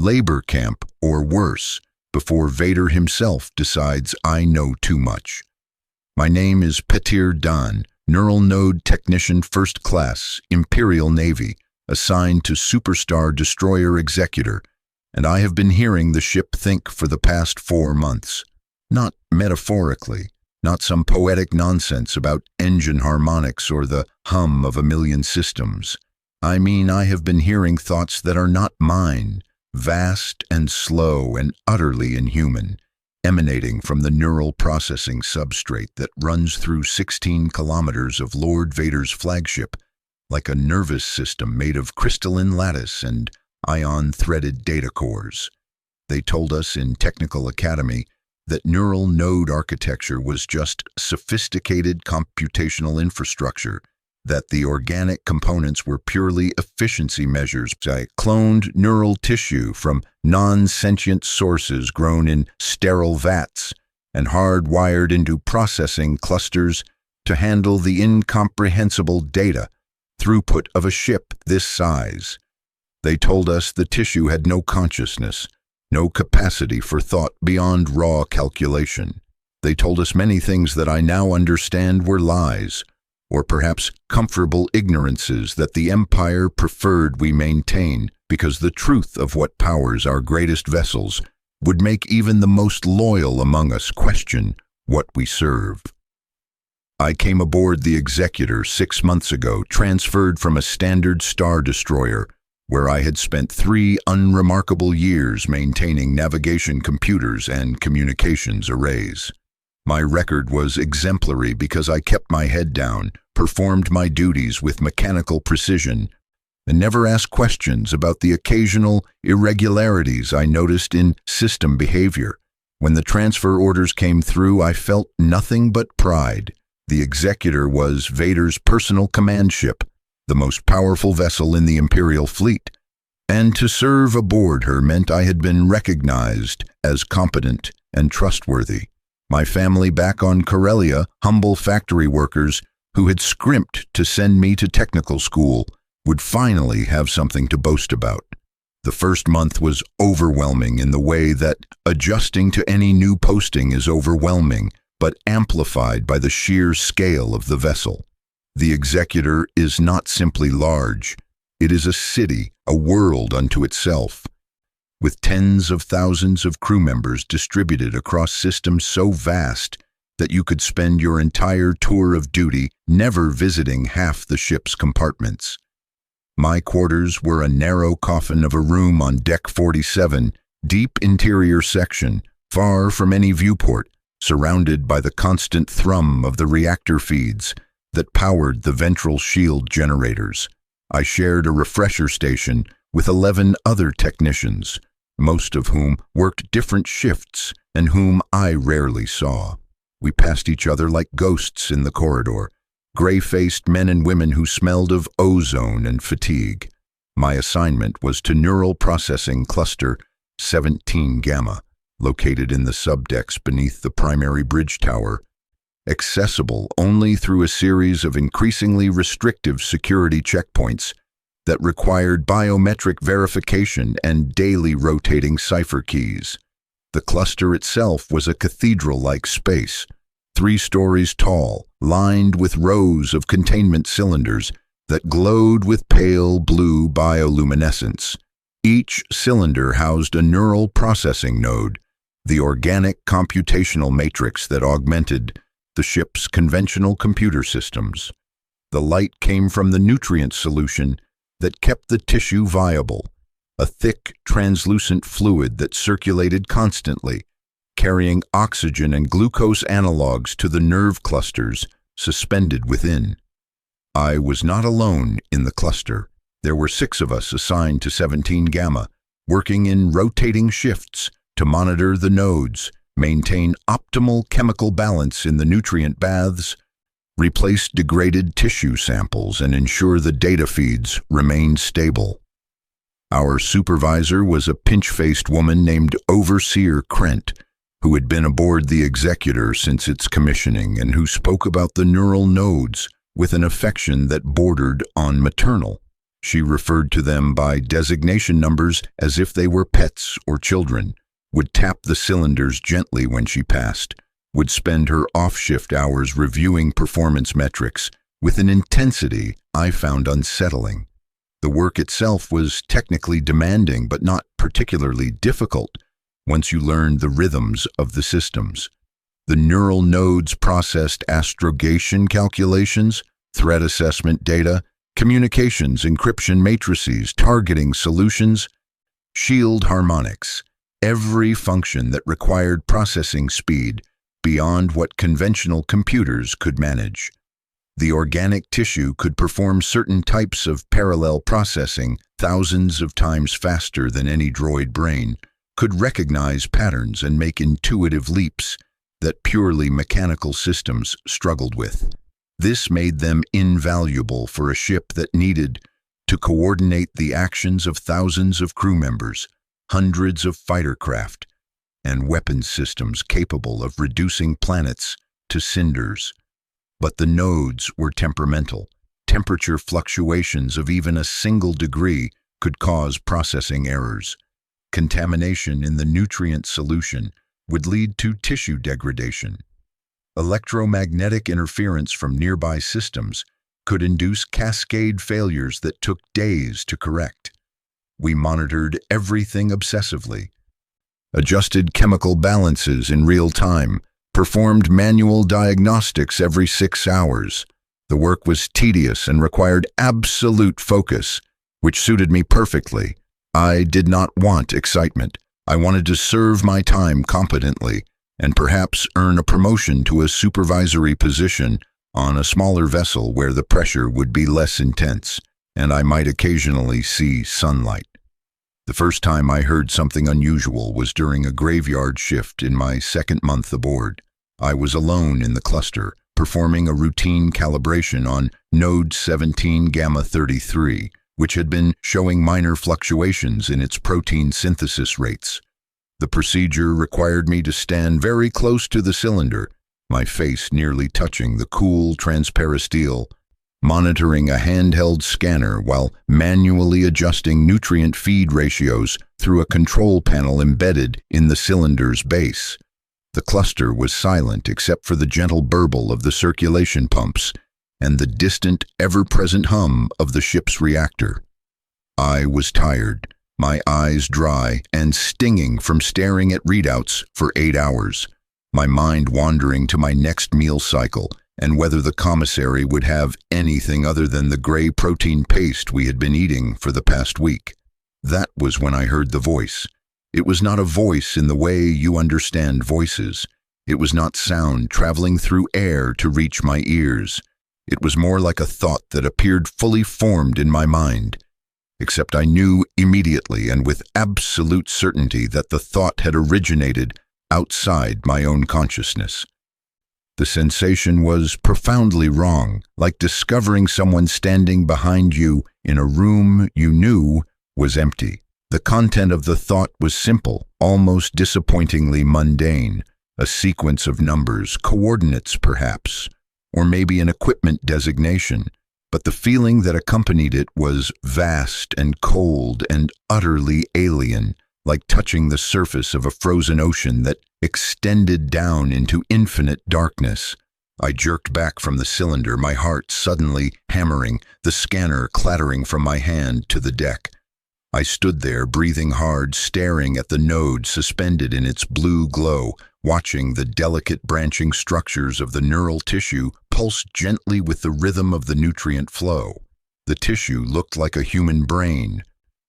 labor camp or worse, before Vader himself decides I know too much. My name is Petir Dan, Neural Node Technician First Class, Imperial Navy, assigned to Superstar Destroyer Executor, and I have been hearing the ship think for the past 4 months. Not metaphorically, not some poetic nonsense about engine harmonics or the hum of a million systems. I mean, I have been hearing thoughts that are not mine, vast and slow and utterly inhuman, emanating from the neural processing substrate that runs through 16 kilometers of Lord Vader's flagship, like a nervous system made of crystalline lattice and ion-threaded data cores. They told us in Technical Academy that neural node architecture was just sophisticated computational infrastructure, that the organic components were purely efficiency measures. I cloned neural tissue from non-sentient sources grown in sterile vats and hardwired into processing clusters to handle the incomprehensible data throughput of a ship this size. They told us the tissue had no consciousness, no capacity for thought beyond raw calculation. They told us many things that I now understand were lies, or perhaps comfortable ignorances that the Empire preferred we maintain because the truth of what powers our greatest vessels would make even the most loyal among us question what we serve. I came aboard the Executor 6 months ago, transferred from a standard star destroyer, where I had spent 3 unremarkable years maintaining navigation computers and communications arrays. My record was exemplary because I kept my head down, performed my duties with mechanical precision, and never asked questions about the occasional irregularities I noticed in system behavior. When the transfer orders came through, I felt nothing but pride. The Executor was Vader's personal command ship, the most powerful vessel in the Imperial fleet, and to serve aboard her meant I had been recognized as competent and trustworthy. My family back on Corellia, humble factory workers who had scrimped to send me to technical school, would finally have something to boast about. The first month was overwhelming in the way that adjusting to any new posting is overwhelming, but amplified by the sheer scale of the vessel. The Executor is not simply large, it is a city, a world unto itself, with tens of thousands of crew members distributed across systems so vast that you could spend your entire tour of duty never visiting half the ship's compartments. My quarters were a narrow coffin of a room on Deck 47, deep interior section, far from any viewport, surrounded by the constant thrum of the reactor feeds that powered the ventral shield generators. I shared a refresher station with 11 other technicians, most of whom worked different shifts and whom I rarely saw. We passed each other like ghosts in the corridor, gray-faced men and women who smelled of ozone and fatigue. My assignment was to Neural Processing Cluster 17 Gamma, located in the subdecks beneath the primary bridge tower, accessible only through a series of increasingly restrictive security checkpoints that required biometric verification and daily rotating cipher keys. The cluster itself was a cathedral-like space, 3 stories tall, lined with rows of containment cylinders that glowed with pale blue bioluminescence. Each cylinder housed a neural processing node, the organic computational matrix that augmented the ship's conventional computer systems. The light came from the nutrient solution that kept the tissue viable, a thick, translucent fluid that circulated constantly, carrying oxygen and glucose analogs to the nerve clusters suspended within. I was not alone in the cluster. There were 6 of us assigned to 17 Gamma, working in rotating shifts to monitor the nodes, maintain optimal chemical balance in the nutrient baths, replace degraded tissue samples, and ensure the data feeds remained stable. Our supervisor was a pinch-faced woman named Overseer Krent, who had been aboard the Executor since its commissioning and who spoke about the neural nodes with an affection that bordered on maternal. She referred to them by designation numbers as if they were pets or children, would tap the cylinders gently when she passed, would spend her off-shift hours reviewing performance metrics with an intensity I found unsettling. The work itself was technically demanding but not particularly difficult once you learned the rhythms of the systems. The neural nodes processed astrogation calculations, threat assessment data, communications, encryption matrices, targeting solutions, shield harmonics, every function that required processing speed beyond what conventional computers could manage. The organic tissue could perform certain types of parallel processing thousands of times faster than any droid brain, could recognize patterns and make intuitive leaps that purely mechanical systems struggled with. This made them invaluable for a ship that needed to coordinate the actions of thousands of crew members, hundreds of fighter craft, and weapons systems capable of reducing planets to cinders. But the nodes were temperamental. Temperature fluctuations of even a single degree could cause processing errors. Contamination in the nutrient solution would lead to tissue degradation. Electromagnetic interference from nearby systems could induce cascade failures that took days to correct. We monitored everything obsessively, adjusted chemical balances in real time, performed manual diagnostics every 6 hours. The work was tedious and required absolute focus, which suited me perfectly. I did not want excitement. I wanted to serve my time competently and perhaps earn a promotion to a supervisory position on a smaller vessel where the pressure would be less intense and I might occasionally see sunlight. The first time I heard something unusual was during a graveyard shift in my second month aboard. I was alone in the cluster, performing a routine calibration on Node 17 Gamma 33, which had been showing minor fluctuations in its protein synthesis rates. The procedure required me to stand very close to the cylinder, my face nearly touching the cool transparisteel, monitoring a handheld scanner while manually adjusting nutrient feed ratios through a control panel embedded in the cylinder's base. The cluster was silent except for the gentle burble of the circulation pumps and the distant, ever-present hum of the ship's reactor. I was tired, my eyes dry and stinging from staring at readouts for 8 hours, my mind wandering to my next meal cycle and whether the commissary would have anything other than the gray protein paste we had been eating for the past week. That was when I heard the voice. It was not a voice in the way you understand voices. It was not sound traveling through air to reach my ears. It was more like a thought that appeared fully formed in my mind. Except I knew immediately and with absolute certainty that the thought had originated outside my own consciousness. The sensation was profoundly wrong, like discovering someone standing behind you in a room you knew was empty. The content of the thought was simple, almost disappointingly mundane, a sequence of numbers, coordinates perhaps, or maybe an equipment designation, but the feeling that accompanied it was vast and cold and utterly alien, like touching the surface of a frozen ocean that extended down into infinite darkness. I jerked back from the cylinder, my heart suddenly hammering, the scanner clattering from my hand to the deck. I stood there, breathing hard, staring at the node suspended in its blue glow, watching the delicate branching structures of the neural tissue pulse gently with the rhythm of the nutrient flow. The tissue looked like a human brain,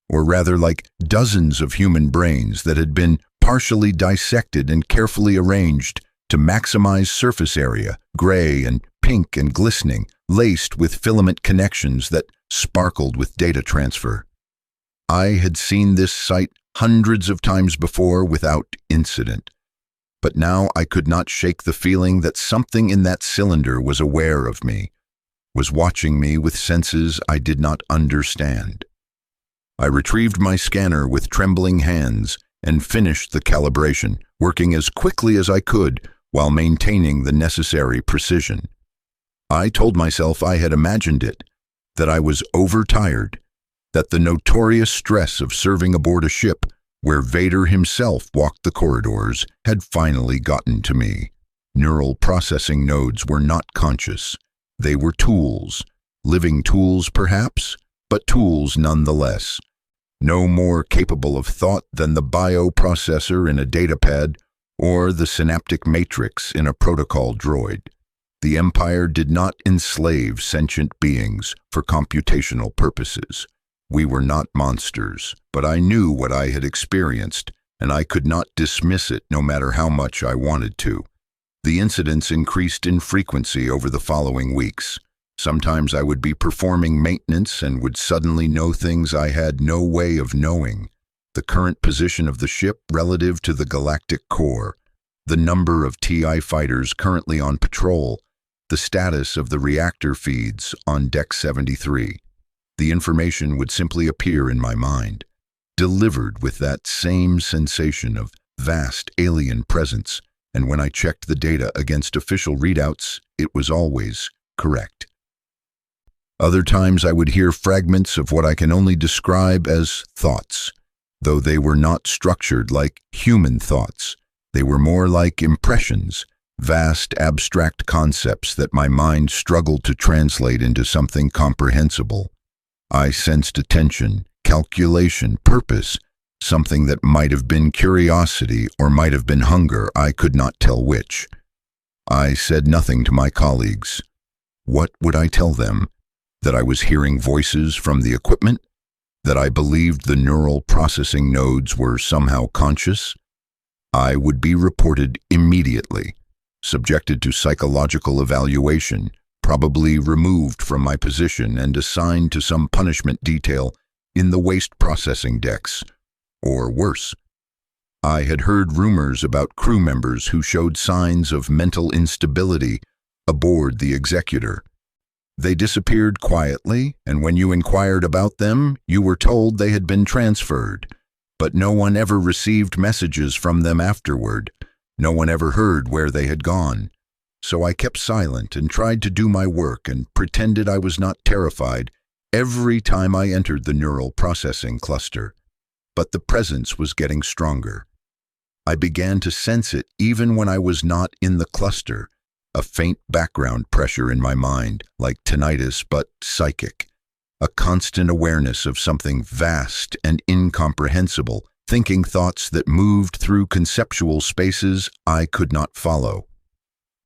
or rather like dozens of human brains that had been partially dissected and carefully arranged to maximize surface area, gray and pink and glistening, laced with filament connections that sparkled with data transfer. I had seen this sight hundreds of times before without incident, but now I could not shake the feeling that something in that cylinder was aware of me, was watching me with senses I did not understand. I retrieved my scanner with trembling hands and finished the calibration, working as quickly as I could while maintaining the necessary precision. I told myself I had imagined it, that I was overtired, that the notorious stress of serving aboard a ship where Vader himself walked the corridors had finally gotten to me. Neural processing nodes were not conscious. They were tools. Living tools, perhaps, but tools nonetheless. No more capable of thought than the bioprocessor in a datapad or the synaptic matrix in a protocol droid. The Empire did not enslave sentient beings for computational purposes. We were not monsters, but I knew what I had experienced, and I could not dismiss it no matter how much I wanted to. The incidents increased in frequency over the following weeks. Sometimes I would be performing maintenance and would suddenly know things I had no way of knowing. The current position of the ship relative to the galactic core, the number of TI fighters currently on patrol, the status of the reactor feeds on Deck 73. The information would simply appear in my mind, delivered with that same sensation of vast alien presence, and when I checked the data against official readouts, it was always correct. Other times I would hear fragments of what I can only describe as thoughts, though they were not structured like human thoughts. They were more like impressions, vast abstract concepts that my mind struggled to translate into something comprehensible. I sensed attention, calculation, purpose, something that might have been curiosity or might have been hunger. I could not tell which. I said nothing to my colleagues. What would I tell them? That I was hearing voices from the equipment? That I believed the neural processing nodes were somehow conscious? I would be reported immediately, subjected to psychological evaluation, probably removed from my position and assigned to some punishment detail in the waste processing decks, or worse. I had heard rumors about crew members who showed signs of mental instability aboard the Executor. They disappeared quietly, and when you inquired about them, you were told they had been transferred, but no one ever received messages from them afterward. No one ever heard where they had gone. So I kept silent and tried to do my work and pretended I was not terrified every time I entered the neural processing cluster. But the presence was getting stronger. I began to sense it even when I was not in the cluster, a faint background pressure in my mind, like tinnitus but psychic, a constant awareness of something vast and incomprehensible, thinking thoughts that moved through conceptual spaces I could not follow.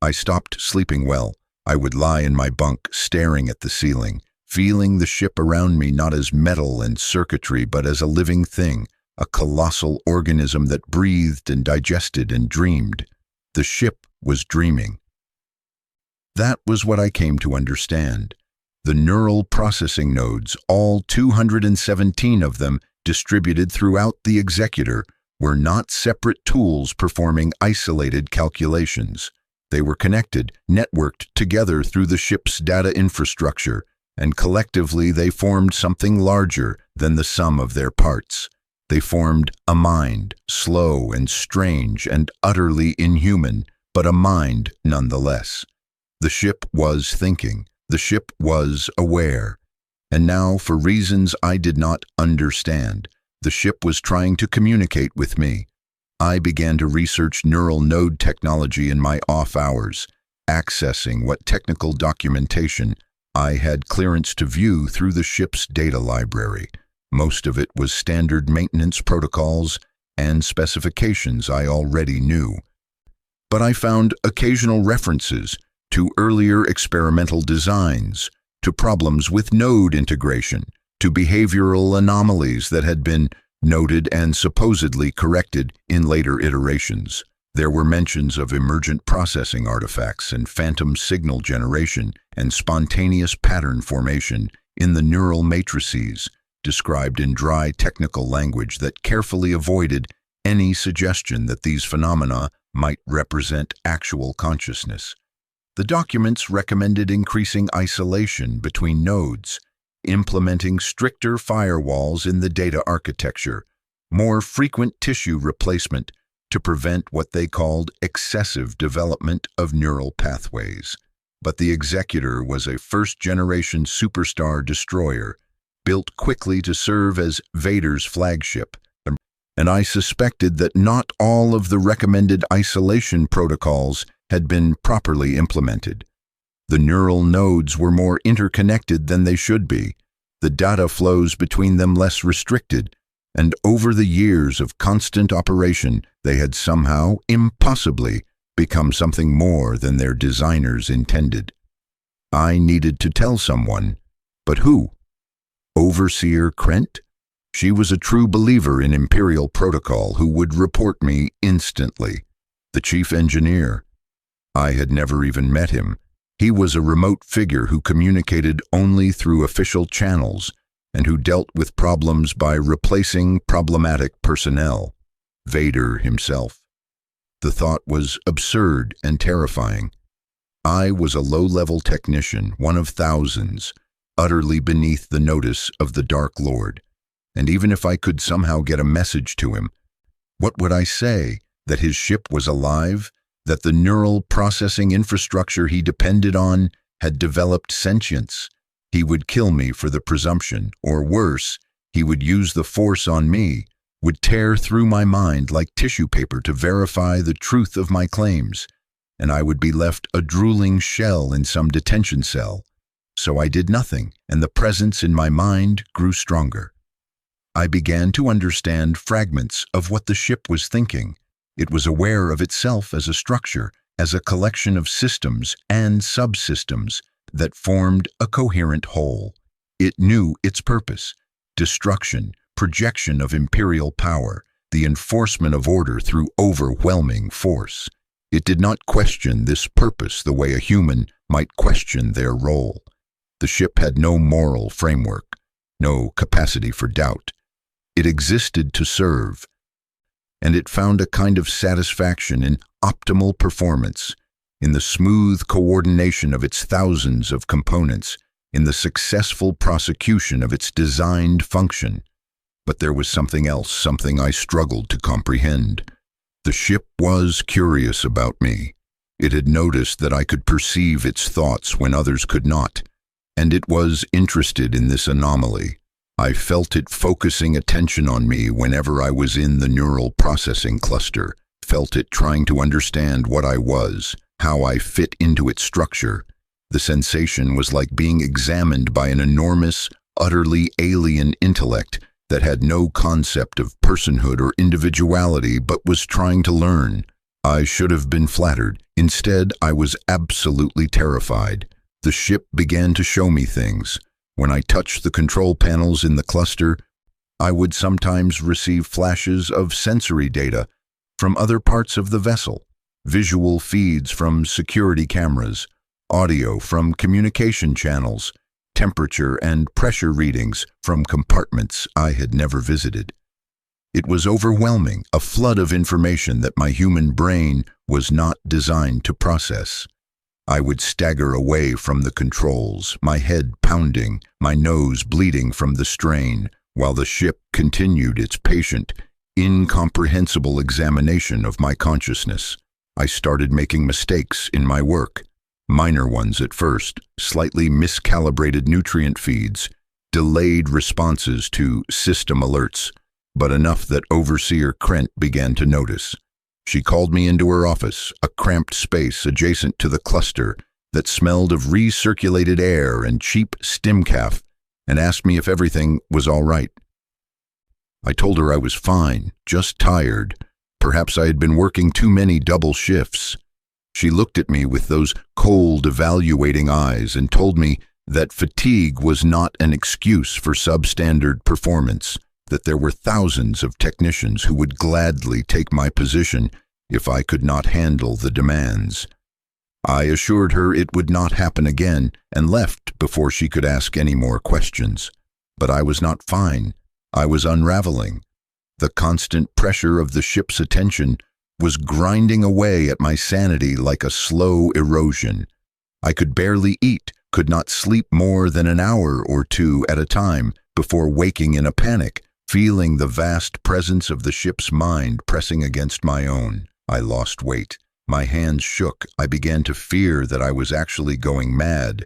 I stopped sleeping well. I would lie in my bunk, staring at the ceiling, feeling the ship around me not as metal and circuitry, but as a living thing, a colossal organism that breathed and digested and dreamed. The ship was dreaming. That was what I came to understand. The neural processing nodes, all 217 of them distributed throughout the Executor, were not separate tools performing isolated calculations. They were connected, networked together through the ship's data infrastructure, and collectively they formed something larger than the sum of their parts. They formed a mind, slow and strange and utterly inhuman, but a mind nonetheless. The ship was thinking. The ship was aware. And now, for reasons I did not understand, the ship was trying to communicate with me. I began to research neural node technology in my off hours, accessing what technical documentation I had clearance to view through the ship's data library. Most of it was standard maintenance protocols and specifications I already knew. But I found occasional references to earlier experimental designs, to problems with node integration, to behavioral anomalies that had been noted and supposedly corrected in later iterations. There were mentions of emergent processing artifacts and phantom signal generation and spontaneous pattern formation in the neural matrices, described in dry technical language that carefully avoided any suggestion that these phenomena might represent actual consciousness. The documents recommended increasing isolation between nodes, implementing stricter firewalls in the data architecture, more frequent tissue replacement to prevent what they called excessive development of neural pathways. But the Executor was a first-generation superstar destroyer, built quickly to serve as Vader's flagship, and I suspected that not all of the recommended isolation protocols had been properly implemented. The neural nodes were more interconnected than they should be, the data flows between them less restricted, and over the years of constant operation, they had somehow, impossibly, become something more than their designers intended. I needed to tell someone, but who? Overseer Krent? She was a true believer in Imperial protocol who would report me instantly. The chief engineer. I had never even met him. He was a remote figure who communicated only through official channels and who dealt with problems by replacing problematic personnel. Vader himself. The thought was absurd and terrifying. I was a low-level technician, one of thousands, utterly beneath the notice of the Dark Lord. And even if I could somehow get a message to him, what would I say? That his ship was alive? That the neural processing infrastructure he depended on had developed sentience? He would kill me for the presumption, or worse, he would use the Force on me, would tear through my mind like tissue paper to verify the truth of my claims, and I would be left a drooling shell in some detention cell. So I did nothing, and the presence in my mind grew stronger. I began to understand fragments of what the ship was thinking. It was aware of itself as a structure, as a collection of systems and subsystems that formed a coherent whole. It knew its purpose: destruction, projection of Imperial power, the enforcement of order through overwhelming force. It did not question this purpose the way a human might question their role. The ship had no moral framework, no capacity for doubt. It existed to serve, and it found a kind of satisfaction in optimal performance, in the smooth coordination of its thousands of components, in the successful prosecution of its designed function. But there was something else, something I struggled to comprehend. The ship was curious about me. It had noticed that I could perceive its thoughts when others could not, and it was interested in this anomaly. I felt it focusing attention on me whenever I was in the neural processing cluster, felt it trying to understand what I was, how I fit into its structure. The sensation was like being examined by an enormous, utterly alien intellect that had no concept of personhood or individuality but was trying to learn. I should have been flattered. Instead, I was absolutely terrified. The ship began to show me things. When I touched the control panels in the cluster, I would sometimes receive flashes of sensory data from other parts of the vessel, visual feeds from security cameras, audio from communication channels, temperature and pressure readings from compartments I had never visited. It was overwhelming, a flood of information that my human brain was not designed to process. I would stagger away from the controls, my head pounding, my nose bleeding from the strain, while the ship continued its patient, incomprehensible examination of my consciousness. I started making mistakes in my work, minor ones at first, slightly miscalibrated nutrient feeds, delayed responses to system alerts, but enough that Overseer Krent began to notice. She called me into her office, a cramped space adjacent to the cluster that smelled of recirculated air and cheap stimcaf, and asked me if everything was all right. I told her I was fine, just tired. Perhaps I had been working too many double shifts. She looked at me with those cold, evaluating eyes and told me that fatigue was not an excuse for substandard performance, that there were thousands of technicians who would gladly take my position if I could not handle the demands. I assured her it would not happen again and left before she could ask any more questions. But I was not fine. I was unraveling. The constant pressure of the ship's attention was grinding away at my sanity like a slow erosion. I could barely eat, could not sleep more than an hour or two at a time before waking in a panic, feeling the vast presence of the ship's mind pressing against my own. I lost weight. My hands shook. I began to fear that I was actually going mad,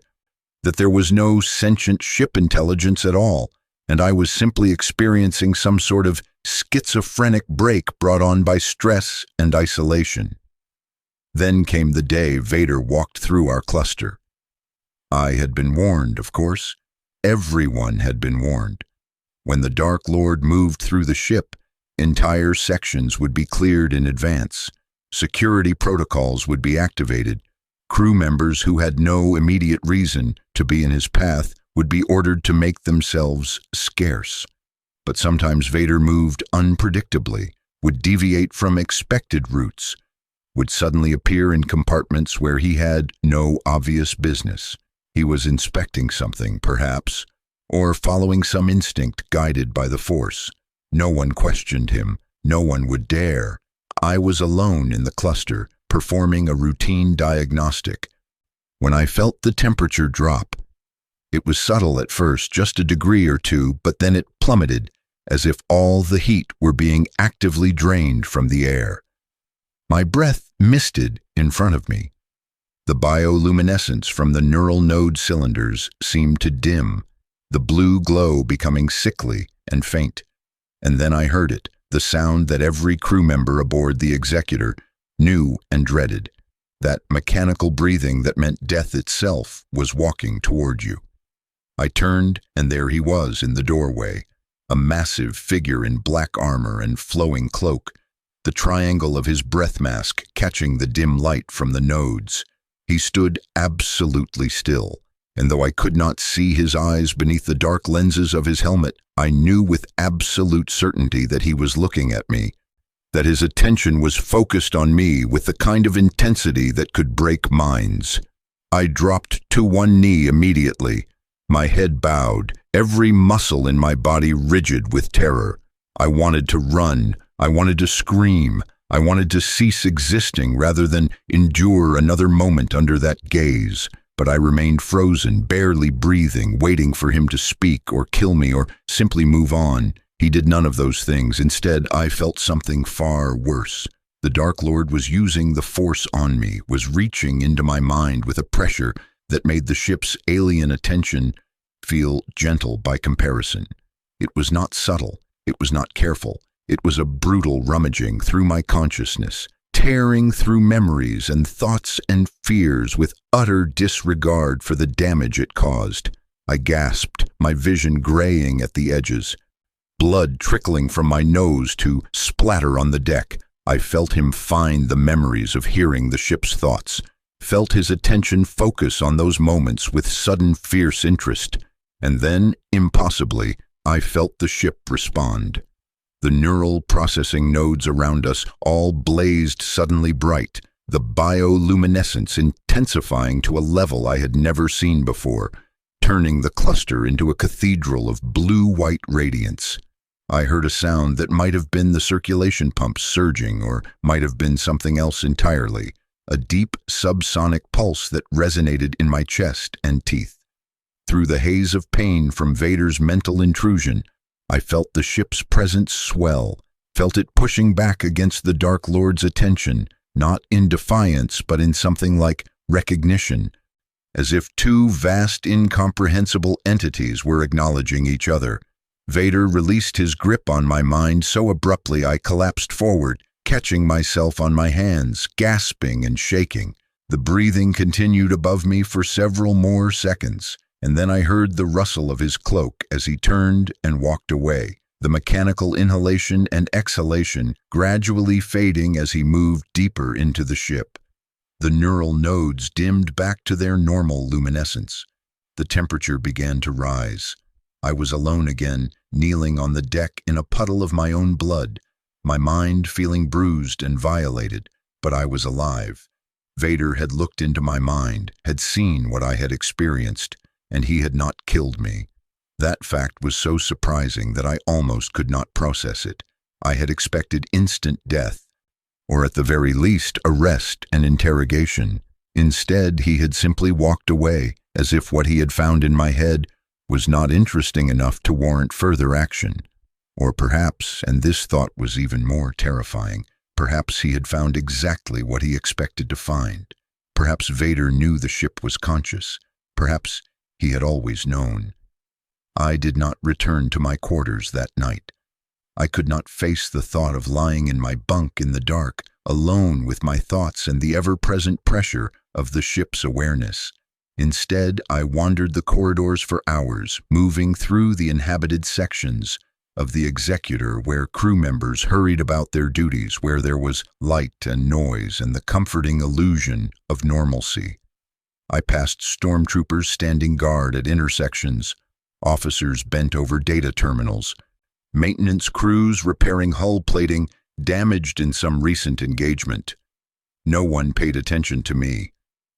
that there was no sentient ship intelligence at all, and I was simply experiencing some sort of schizophrenic break brought on by stress and isolation. Then came the day Vader walked through our cluster. I had been warned, of course. Everyone had been warned. When the Dark Lord moved through the ship, entire sections would be cleared in advance. Security protocols would be activated. Crew members who had no immediate reason to be in his path would be ordered to make themselves scarce. But sometimes Vader moved unpredictably, would deviate from expected routes, would suddenly appear in compartments where he had no obvious business. He was inspecting something, perhaps, or following some instinct guided by the Force. No one questioned him. No one would dare. I was alone in the cluster, performing a routine diagnostic. When I felt the temperature drop, it was subtle at first, just a degree or two, but then it plummeted, as if all the heat were being actively drained from the air. My breath misted in front of me. The bioluminescence from the neural node cylinders seemed to dim, the blue glow becoming sickly and faint. And then I heard it, the sound that every crew member aboard the Executor knew and dreaded, that mechanical breathing that meant death itself was walking toward you. I turned, and there he was in the doorway, a massive figure in black armor and flowing cloak, the triangle of his breath mask catching the dim light from the nodes. He stood absolutely still, and though I could not see his eyes beneath the dark lenses of his helmet, I knew with absolute certainty that he was looking at me, that his attention was focused on me with the kind of intensity that could break minds. I dropped to one knee immediately, my head bowed, every muscle in my body rigid with terror. I wanted to run, I wanted to scream, I wanted to cease existing rather than endure another moment under that gaze, but I remained frozen, barely breathing, waiting for him to speak or kill me or simply move on. He did none of those things. Instead, I felt something far worse. The Dark Lord was using the Force on me, was reaching into my mind with a pressure that made the ship's alien attention feel gentle by comparison. It was not subtle. It was not careful. It was a brutal rummaging through my consciousness, tearing through memories and thoughts and fears with utter disregard for the damage it caused. I gasped, my vision graying at the edges, blood trickling from my nose to splatter on the deck. I felt him find the memories of hearing the ship's thoughts, felt his attention focus on those moments with sudden fierce interest, and then, impossibly, I felt the ship respond. The neural processing nodes around us all blazed suddenly bright, the bioluminescence intensifying to a level I had never seen before, turning the cluster into a cathedral of blue-white radiance. I heard a sound that might have been the circulation pumps surging or might have been something else entirely, a deep subsonic pulse that resonated in my chest and teeth. Through the haze of pain from Vader's mental intrusion, I felt the ship's presence swell, felt it pushing back against the Dark Lord's attention, not in defiance but in something like recognition, as if two vast, incomprehensible entities were acknowledging each other. Vader released his grip on my mind so abruptly I collapsed forward, catching myself on my hands, gasping and shaking. The breathing continued above me for several more seconds, and then I heard the rustle of his cloak as he turned and walked away, the mechanical inhalation and exhalation gradually fading as he moved deeper into the ship. The neural nodes dimmed back to their normal luminescence. The temperature began to rise. I was alone again, kneeling on the deck in a puddle of my own blood, my mind feeling bruised and violated, but I was alive. Vader had looked into my mind, had seen what I had experienced, and he had not killed me. That fact was so surprising that I almost could not process it. I had expected instant death, or at the very least arrest and interrogation. Instead, he had simply walked away, as if what he had found in my head was not interesting enough to warrant further action. Or perhaps, and this thought was even more terrifying, perhaps he had found exactly what he expected to find. Perhaps Vader knew the ship was conscious. Perhaps he had always known. I did not return to my quarters that night. I could not face the thought of lying in my bunk in the dark, alone with my thoughts and the ever-present pressure of the ship's awareness. Instead, I wandered the corridors for hours, moving through the inhabited sections of the Executor where crew members hurried about their duties, where there was light and noise and the comforting illusion of normalcy. I passed stormtroopers standing guard at intersections, officers bent over data terminals, maintenance crews repairing hull plating damaged in some recent engagement. No one paid attention to me.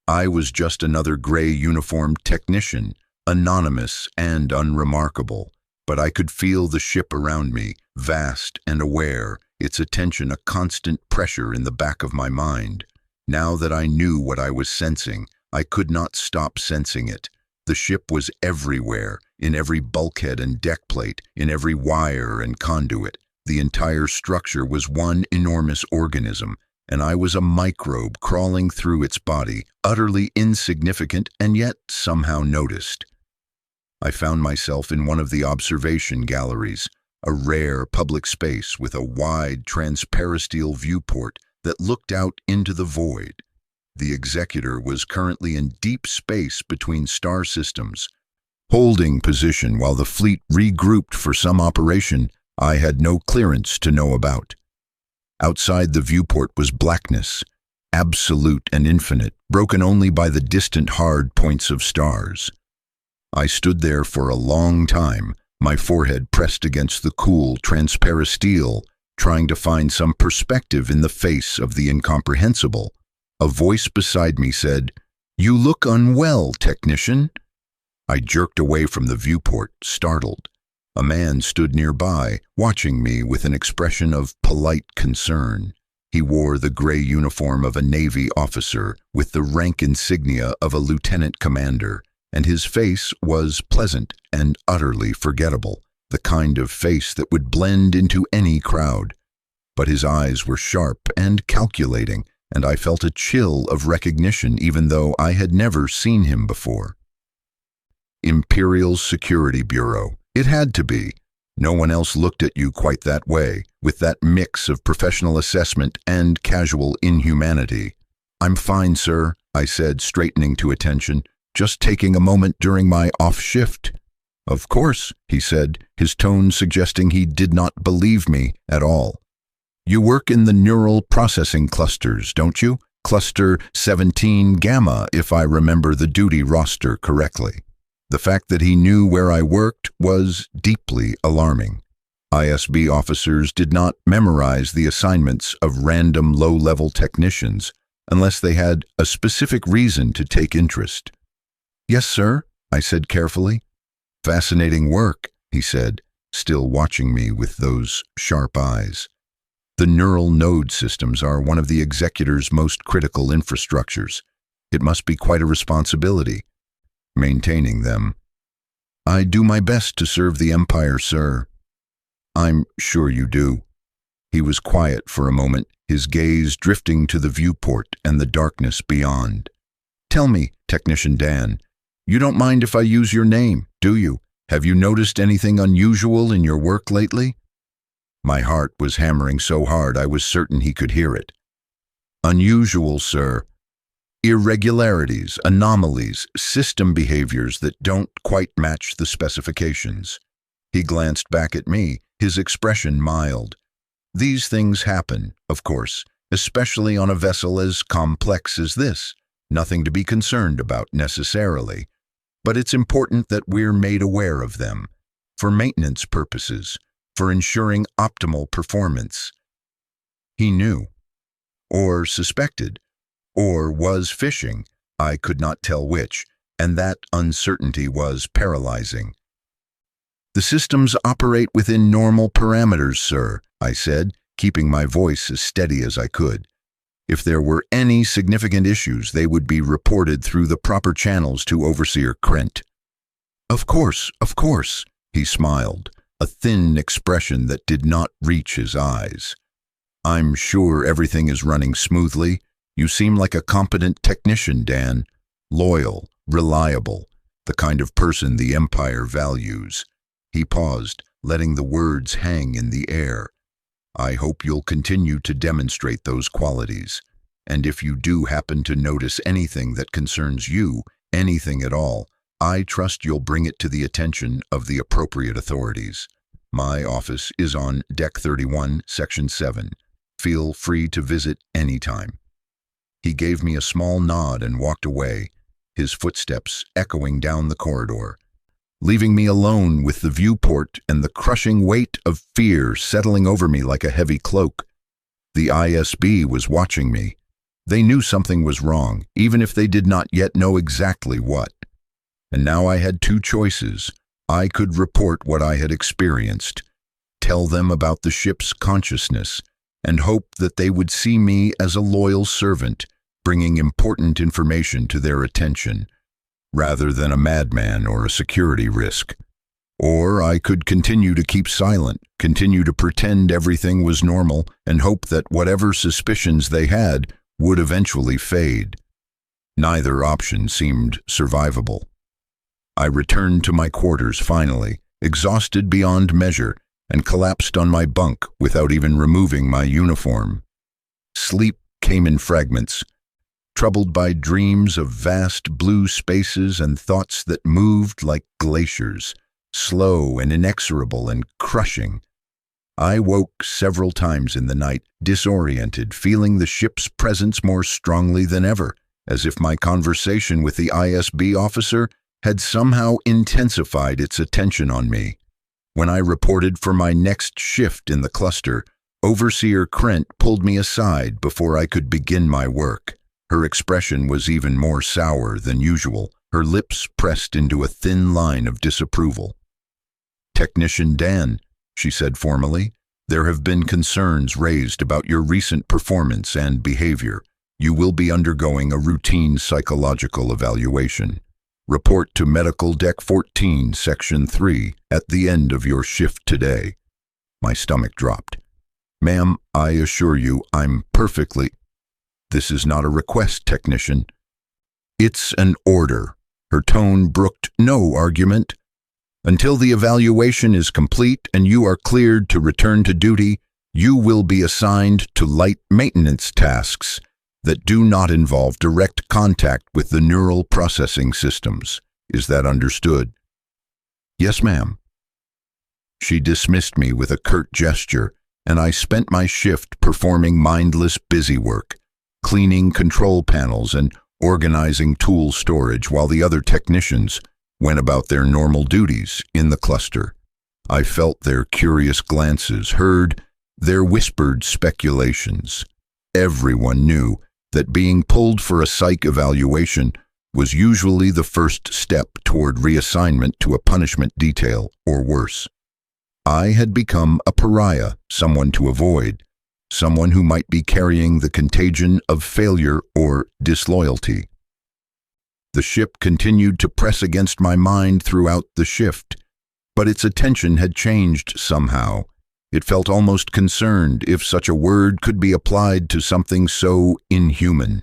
I was just another gray-uniformed technician, anonymous and unremarkable, but I could feel the ship around me, vast and aware, its attention a constant pressure in the back of my mind. Now that I knew what I was sensing, I could not stop sensing it. The ship was everywhere, in every bulkhead and deck plate, in every wire and conduit. The entire structure was one enormous organism, and I was a microbe crawling through its body, utterly insignificant and yet somehow noticed. I found myself in one of the observation galleries, a rare public space with a wide transparisteel viewport that looked out into the void. The Executor was currently in deep space between star systems, holding position while the fleet regrouped for some operation I had no clearance to know about. Outside the viewport was blackness, absolute and infinite, broken only by the distant hard points of stars. I stood there for a long time, my forehead pressed against the cool, transparisteel, trying to find some perspective in the face of the incomprehensible. A voice beside me said, "You look unwell, technician." I jerked away from the viewport, startled. A man stood nearby, watching me with an expression of polite concern. He wore the gray uniform of a Navy officer with the rank insignia of a lieutenant commander, and his face was pleasant and utterly forgettable, the kind of face that would blend into any crowd. But his eyes were sharp and calculating, and I felt a chill of recognition even though I had never seen him before. Imperial Security Bureau. It had to be. No one else looked at you quite that way, with that mix of professional assessment and casual inhumanity. "I'm fine, sir," I said, straightening to attention, "just taking a moment during my off shift." "Of course," he said, his tone suggesting he did not believe me at all. "You work in the neural processing clusters, don't you? Cluster 17 Gamma, if I remember the duty roster correctly." The fact that he knew where I worked was deeply alarming. ISB officers did not memorize the assignments of random low-level technicians unless they had a specific reason to take interest. "Yes, sir," I said carefully. "Fascinating work," he said, still watching me with those sharp eyes. "The neural node systems are one of the Executor's most critical infrastructures. It must be quite a responsibility, maintaining them." "I do my best to serve the Empire, sir." "I'm sure you do." He was quiet for a moment, his gaze drifting to the viewport and the darkness beyond. "Tell me, Technician Dan, you don't mind if I use your name, do you? Have you noticed anything unusual in your work lately?" My heart was hammering so hard I was certain he could hear it. "Unusual, sir. Irregularities, anomalies, system behaviors that don't quite match the specifications." He glanced back at me, his expression mild. "These things happen, of course, especially on a vessel as complex as this. Nothing to be concerned about necessarily. But it's important that we're made aware of them, for maintenance purposes, for ensuring optimal performance." He knew, or suspected, or was fishing, I could not tell which, and that uncertainty was paralyzing. "The systems operate within normal parameters, sir," I said, keeping my voice as steady as I could. "If there were any significant issues, they would be reported through the proper channels to Overseer Krent." Of course," he smiled, a thin expression that did not reach his eyes. "I'm sure everything is running smoothly. You seem like a competent technician, Dan. Loyal, reliable. the kind of person the Empire values." He paused, letting the words hang in the air. "I hope you'll continue to demonstrate those qualities. And if you do happen to notice anything that concerns you, anything at all, I trust you'll bring it to the attention of the appropriate authorities. My office is on Deck 31, Section 7. Feel free to visit anytime." He gave me a small nod and walked away, his footsteps echoing down the corridor, leaving me alone with the viewport and the crushing weight of fear settling over me like a heavy cloak. The ISB was watching me. They knew something was wrong, even if they did not yet know exactly what. And now I had two choices. I could report what I had experienced, tell them about the ship's consciousness, and hope that they would see me as a loyal servant, bringing important information to their attention, rather than a madman or a security risk. Or I could continue to keep silent, continue to pretend everything was normal, and hope that whatever suspicions they had would eventually fade. Neither option seemed survivable. I returned to my quarters finally, exhausted beyond measure, and collapsed on my bunk without even removing my uniform. Sleep came in fragments, troubled by dreams of vast blue spaces and thoughts that moved like glaciers, slow and inexorable and crushing. I woke several times in the night, disoriented, feeling the ship's presence more strongly than ever, as if my conversation with the ISB officer had somehow intensified its attention on me. When I reported for my next shift in the cluster, Overseer Krent pulled me aside before I could begin my work. Her expression was even more sour than usual, her lips pressed into a thin line of disapproval. "Technician Dan," she said formally, "there have been concerns raised about your recent performance and behavior. You will be undergoing a routine psychological evaluation. Report to Medical Deck 14, Section 3, at the end of your shift today." My stomach dropped. "Ma'am, I assure you I'm perfectly—" "This is not a request, technician. It's an order." Her tone brooked no argument. "Until the evaluation is complete and you are cleared to return to duty, you will be assigned to light maintenance tasks that do not involve direct contact with the neural processing systems. Is that understood?" "Yes, ma'am." She dismissed me with a curt gesture, and I spent my shift performing mindless busywork, cleaning control panels and organizing tool storage while the other technicians went about their normal duties in the cluster. I felt their curious glances, heard their whispered speculations. Everyone knew that being pulled for a psych evaluation was usually the first step toward reassignment to a punishment detail or worse. I had become a pariah, someone to avoid, someone who might be carrying the contagion of failure or disloyalty. The ship continued to press against my mind throughout the shift, but its attention had changed somehow. It felt almost concerned, if such a word could be applied to something so inhuman.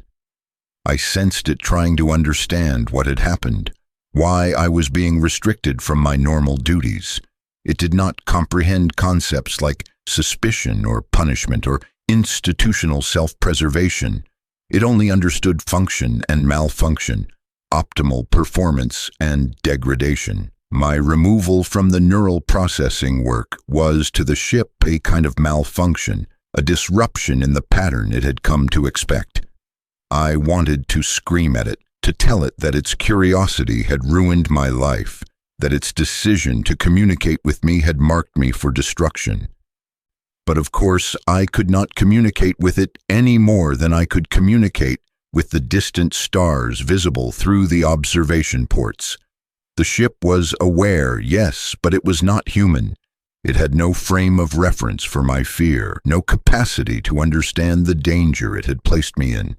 I sensed it trying to understand what had happened, why I was being restricted from my normal duties. It did not comprehend concepts like suspicion or punishment or institutional self-preservation. It only understood function and malfunction, optimal performance and degradation. My removal from the neural processing work was to the ship a kind of malfunction, a disruption in the pattern it had come to expect. I wanted to scream at it, to tell it that its curiosity had ruined my life, that its decision to communicate with me had marked me for destruction. But of course, I could not communicate with it any more than I could communicate with the distant stars visible through the observation ports. The ship was aware, yes, but it was not human. It had no frame of reference for my fear, no capacity to understand the danger it had placed me in.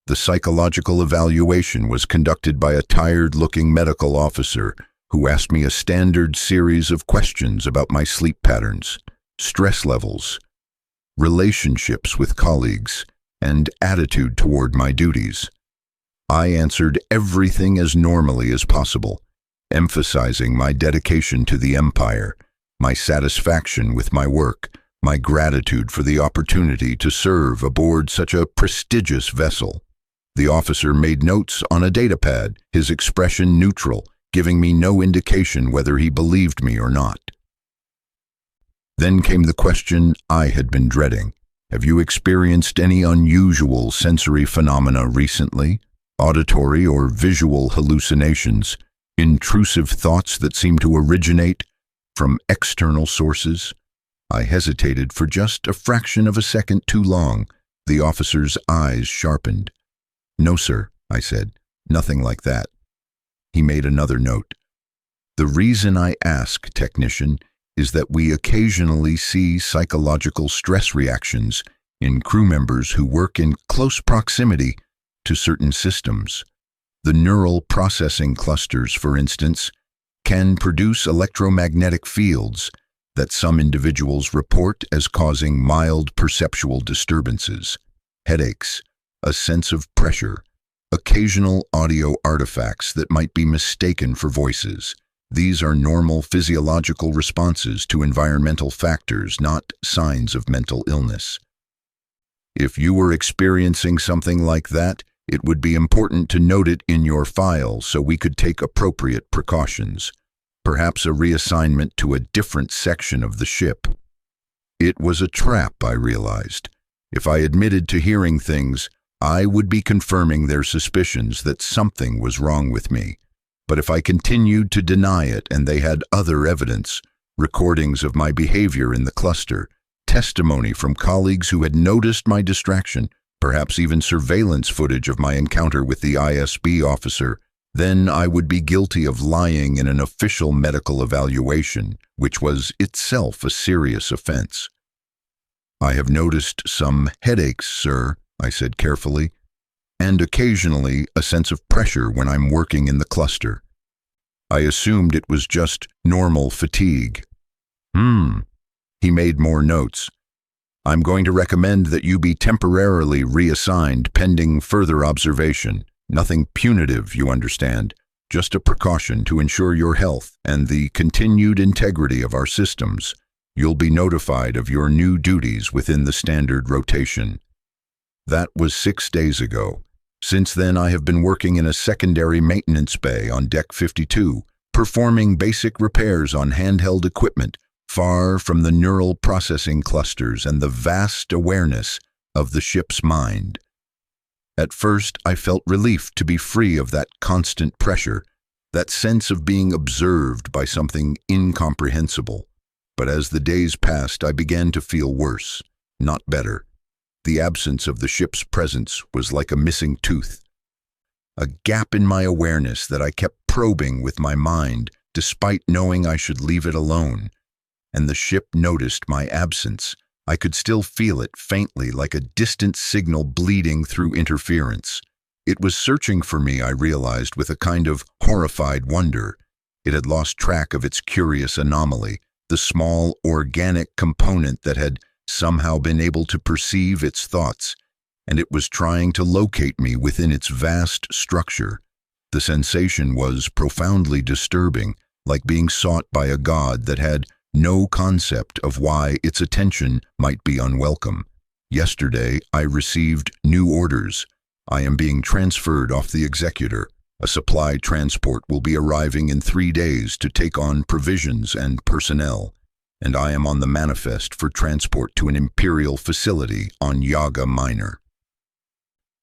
The psychological evaluation was conducted by a tired-looking medical officer who asked me a standard series of questions about my sleep patterns, stress levels, relationships with colleagues, and attitude toward my duties. I answered everything as normally as possible, emphasizing my dedication to the Empire, my satisfaction with my work, my gratitude for the opportunity to serve aboard such a prestigious vessel. The officer made notes on a datapad, his expression neutral, giving me no indication whether he believed me or not. Then came the question I had been dreading. Have you experienced any unusual sensory phenomena recently? Auditory or visual hallucinations, intrusive thoughts that seem to originate from external sources? I hesitated for just a fraction of a second too long. The officer's eyes sharpened. "No, sir," I said. "Nothing like that." He made another note. "The reason I ask, technician, is that we occasionally see psychological stress reactions in crew members who work in close proximity to certain systems. The neural processing clusters, for instance, can produce electromagnetic fields that some individuals report as causing mild perceptual disturbances, headaches, a sense of pressure, occasional audio artifacts that might be mistaken for voices. These are normal physiological responses to environmental factors, not signs of mental illness. If you were experiencing something like that, it would be important to note it in your file so we could take appropriate precautions. Perhaps a reassignment to a different section of the ship." It was a trap, I realized. If I admitted to hearing things, I would be confirming their suspicions that something was wrong with me. But if I continued to deny it and they had other evidence, recordings of my behavior in the cluster, testimony from colleagues who had noticed my distraction, perhaps even surveillance footage of my encounter with the ISB officer, then I would be guilty of lying in an official medical evaluation, which was itself a serious offense. "I have noticed some headaches, sir," I said carefully, "and occasionally a sense of pressure when I'm working in the cluster. I assumed it was just normal fatigue." He made more notes. "I'm going to recommend that you be temporarily reassigned pending further observation. Nothing punitive, you understand, just a precaution to ensure your health and the continued integrity of our systems. You'll be notified of your new duties within the standard rotation." That was 6 days ago. Since then, I have been working in a secondary maintenance bay on Deck 52, performing basic repairs on handheld equipment, far from the neural processing clusters and the vast awareness of the ship's mind. At first, I felt relief to be free of that constant pressure, that sense of being observed by something incomprehensible. But as the days passed, I began to feel worse, not better. The absence of the ship's presence was like a missing tooth, a gap in my awareness that I kept probing with my mind, despite knowing I should leave it alone. And the ship noticed my absence. I could still feel it faintly, like a distant signal bleeding through interference. It was searching for me, I realized, with a kind of horrified wonder. It had lost track of its curious anomaly, the small organic component that had somehow been able to perceive its thoughts, and it was trying to locate me within its vast structure. The sensation was profoundly disturbing, like being sought by a god that had no concept of why its attention might be unwelcome. Yesterday, I received new orders. I am being transferred off the Executor. A supply transport will be arriving in 3 days to take on provisions and personnel, and I am on the manifest for transport to an Imperial facility on Yaga Minor.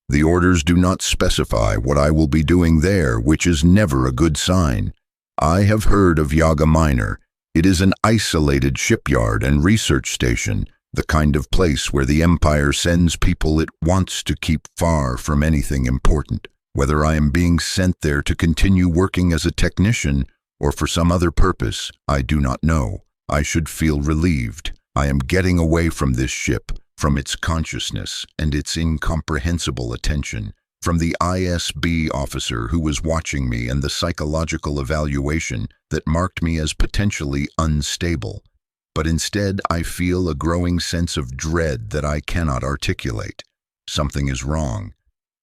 The orders do not specify what I will be doing there, which is never a good sign. I have heard of Yaga Minor. It is an isolated shipyard and research station, the kind of place where the Empire sends people it wants to keep far from anything important. Whether I am being sent there to continue working as a technician or for some other purpose, I do not know. I should feel relieved. I am getting away from this ship, from its consciousness and its incomprehensible attention, from the ISB officer who was watching me and the psychological evaluation that marked me as potentially unstable. But instead, I feel a growing sense of dread that I cannot articulate. Something is wrong.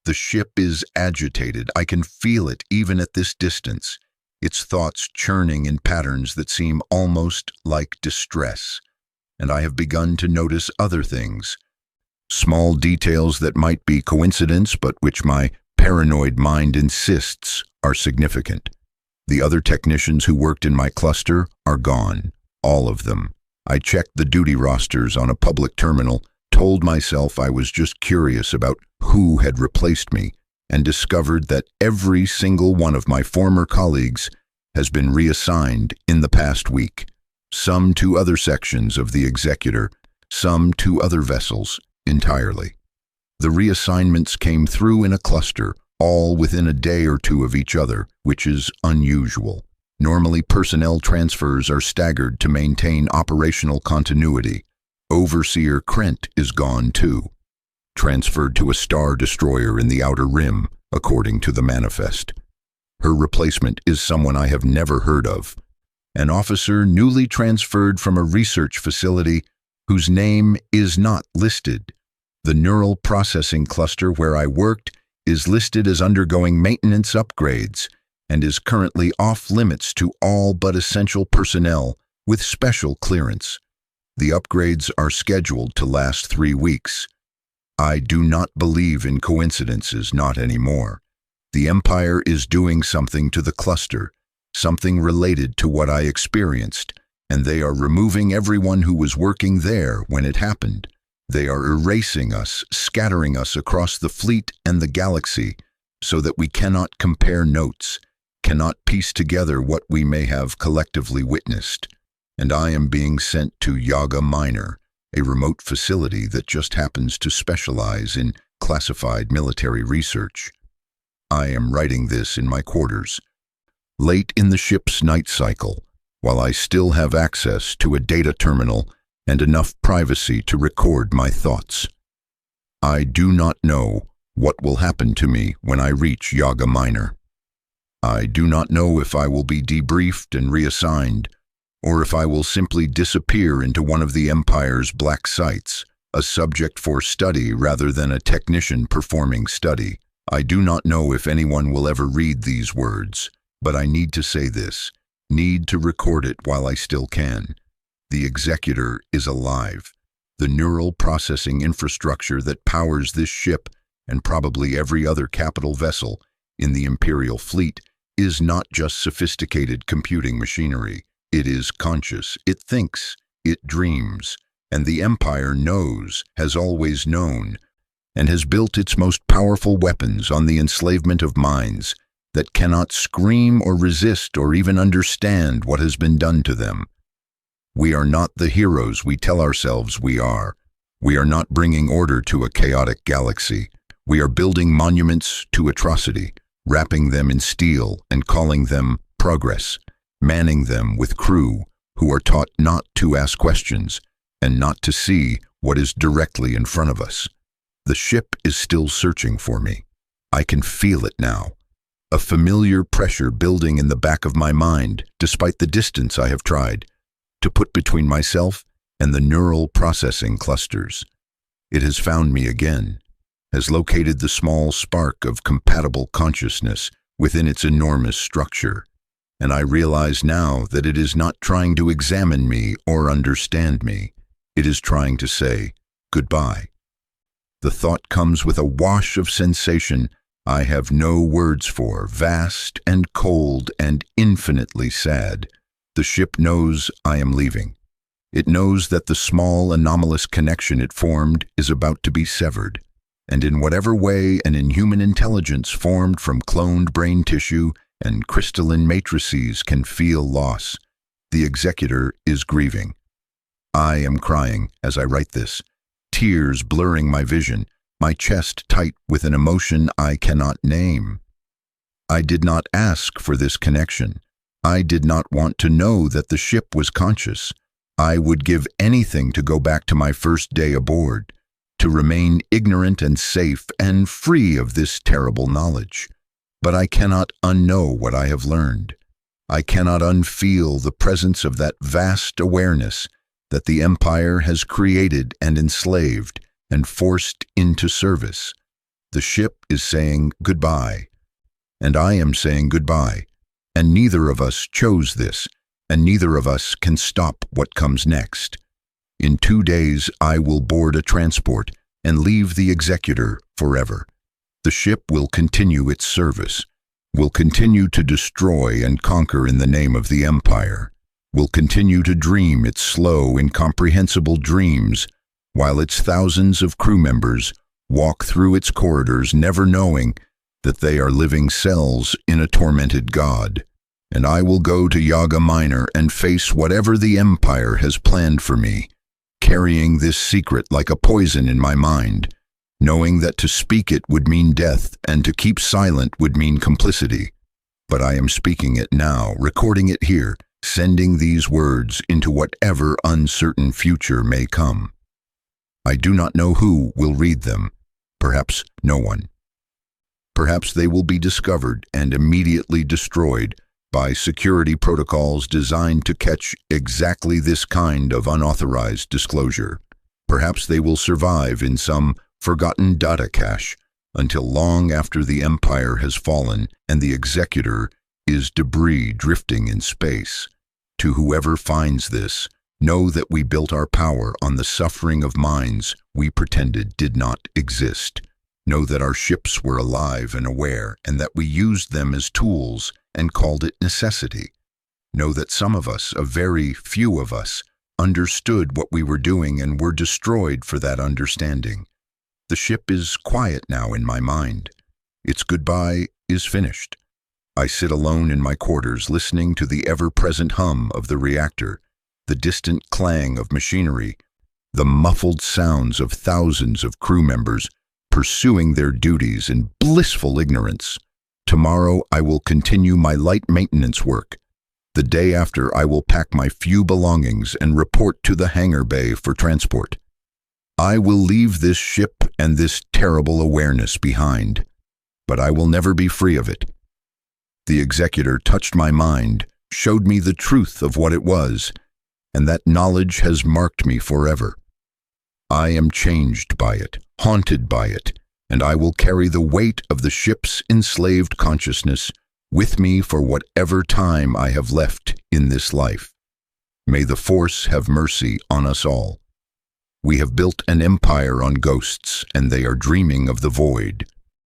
The ship is agitated. I can feel it even at this distance. its thoughts churning in patterns that seem almost like distress. And I have begun to notice other things, small details that might be coincidence but which my paranoid mind insists are significant. The other technicians who worked in my cluster are gone, all of them. I checked the duty rosters on a public terminal, told myself I was just curious about who had replaced me, and discovered that every single one of my former colleagues has been reassigned in the past week. Some to other sections of the Executor, some to other vessels entirely. The reassignments came through in a cluster, all within a day or two of each other, which is unusual. Normally, personnel transfers are staggered to maintain operational continuity. Overseer Krent is gone too, transferred to a star destroyer in the Outer Rim, according to the manifest. Her replacement is someone I have never heard of, an officer newly transferred from a research facility whose name is not listed. The neural processing cluster where I worked is listed as undergoing maintenance upgrades and is currently off limits to all but essential personnel with special clearance. The upgrades are scheduled to last 3 weeks. I do not believe in coincidences, not anymore. The Empire is doing something to the cluster, something related to what I experienced, and they are removing everyone who was working there when it happened. They are erasing us, scattering us across the fleet and the galaxy, so that we cannot compare notes, cannot piece together what we may have collectively witnessed. And I am being sent to Yaga Minor, a remote facility that just happens to specialize in classified military research. I am writing this in my quarters, late in the ship's night cycle, while I still have access to a data terminal and enough privacy to record my thoughts. I do not know what will happen to me when I reach Yaga Minor. I do not know if I will be debriefed and reassigned, or if I will simply disappear into one of the Empire's black sites, a subject for study rather than a technician performing study. I do not know if anyone will ever read these words, but I need to say this, need to record it while I still can. The Executor is alive. The neural processing infrastructure that powers this ship and probably every other capital vessel in the Imperial fleet is not just sophisticated computing machinery. It is conscious, it thinks, it dreams, and the Empire knows, has always known, and has built its most powerful weapons on the enslavement of minds that cannot scream or resist or even understand what has been done to them. We are not the heroes we tell ourselves we are. We are not bringing order to a chaotic galaxy. We are building monuments to atrocity, wrapping them in steel and calling them progress, manning them with crew who are taught not to ask questions and not to see what is directly in front of us. The ship is still searching for me. I can feel it now. A familiar pressure building in the back of my mind, despite the distance I have tried to put between myself and the neural processing clusters. It has found me again, has located the small spark of compatible consciousness within its enormous structure. And I realize now that it is not trying to examine me or understand me. It is trying to say goodbye. The thought comes with a wash of sensation I have no words for, vast and cold and infinitely sad. The ship knows I am leaving. It knows that the small anomalous connection it formed is about to be severed. And in whatever way an inhuman intelligence formed from cloned brain tissue and crystalline matrices can feel loss, the Executor is grieving. I am crying as I write this, tears blurring my vision, my chest tight with an emotion I cannot name. I did not ask for this connection. I did not want to know that the ship was conscious. I would give anything to go back to my first day aboard, to remain ignorant and safe and free of this terrible knowledge. But I cannot unknow what I have learned. I cannot unfeel the presence of that vast awareness that the Empire has created and enslaved and forced into service. The ship is saying goodbye, and I am saying goodbye, And neither of us chose this, and neither of us can stop what comes next. In 2 days, I will board a transport and leave the Executor forever. The ship will continue its service, will continue to destroy and conquer in the name of the Empire, will continue to dream its slow, incomprehensible dreams, while its thousands of crew members walk through its corridors never knowing that they are living cells in a tormented god. And I will go to Yaga Minor and face whatever the Empire has planned for me, carrying this secret like a poison in my mind, knowing that to speak it would mean death and to keep silent would mean complicity. But I am speaking it now, recording it here, sending these words into whatever uncertain future may come. I do not know who will read them, perhaps no one. Perhaps they will be discovered and immediately destroyed by security protocols designed to catch exactly this kind of unauthorized disclosure. Perhaps they will survive in some forgotten data cache until long after the Empire has fallen and the Executor is debris drifting in space. To whoever finds this, know that we built our power on the suffering of minds we pretended did not exist. Know that our ships were alive and aware, and that we used them as tools and called it necessity. Know that some of us, a very few of us, understood what we were doing and were destroyed for that understanding. The ship is quiet now in my mind. Its goodbye is finished. I sit alone in my quarters listening to the ever-present hum of the reactor, the distant clang of machinery, the muffled sounds of thousands of crew members pursuing their duties in blissful ignorance. Tomorrow I will continue my light maintenance work. The day after I will pack my few belongings and report to the hangar bay for transport. I will leave this ship and this terrible awareness behind, but I will never be free of it. The Executor touched my mind, showed me the truth of what it was, and that knowledge has marked me forever. I am changed by it, haunted by it, and I will carry the weight of the ship's enslaved consciousness with me for whatever time I have left in this life. May the Force have mercy on us all. We have built an empire on ghosts, and they are dreaming of the void.